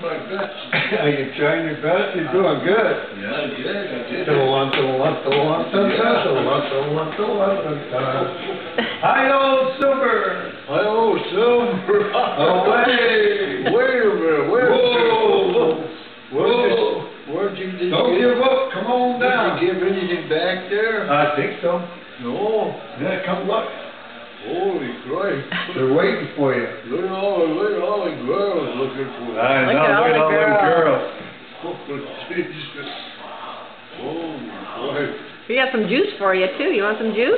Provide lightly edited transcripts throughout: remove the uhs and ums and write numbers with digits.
my best. Are you trying your best? You're doing good. Yeah, I did. Hi-yo, Silver! Hi-yo, Silver. Away! Wait a minute, wait a minute. Whoa! Where'd you Don't give up, come on down. Did you give anything back there? I think so. No. Yeah, come look. Holy Christ. They're waiting for you. Look at all the girls looking for you. I Look know, at all look at the all them girls. Oh, Jesus. Oh, Christ. We got some juice for you too. You want some juice?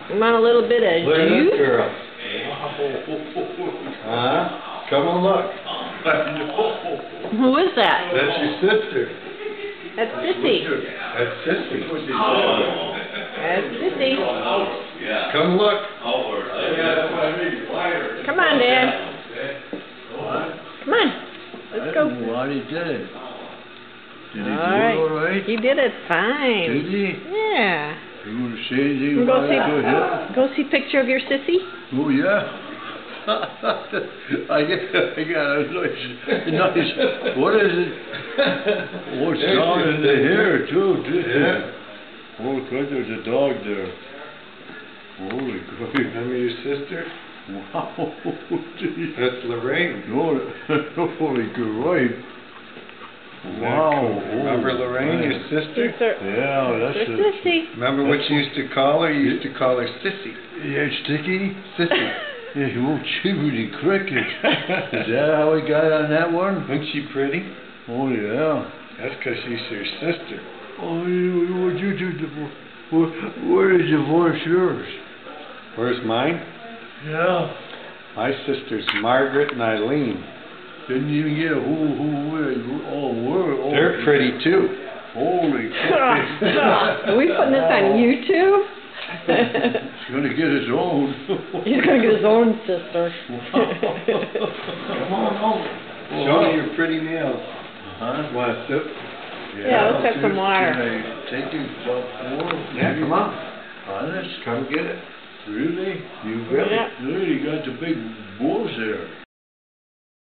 You want a little bit of Look at this juice? girl. Wow. Come on, look. Who is that? That's your sister. That's Sissy. That's Sissy. That's Sissy. Come look. Come on, Dad. Come on. Let's go. What he did. Did he do Alright. all right? He did it fine. Did he? Yeah. You want to say anything You about go it? see, go see picture of your sissy. Oh, yeah. I got a nice, what is it? Oh, it's down in the hair, too. Yeah. Oh, God, there's a dog there. Holy crap. Remember your sister? Wow. Gee. That's Lorraine. No, holy crap. Wow. Remember Lorraine, your sister? Yeah, that's Your it. sissy. Remember what you used to call her? You used to call her Sissy. Yeah, sticky? Sissy. Yeah, oh, chibbity cricket. Is that how we got on that one? Isn't she pretty? Oh, yeah. That's because she's your sister. Oh, what you do? Where is your voice yours? Where's mine? Yeah. My sister's Margaret and Eileen. Didn't even get a who, They're pretty too. Holy crap. Are we putting this on YouTube? He's gonna get his own. He's gonna get his own sister. Come on home. Show me your pretty nails. Huh? Want a sip? Yeah, let's have some water. Can I take you about 4? Yeah, come on. Honest? Come get it. Really? You will. Yeah. Really got the big bulls there.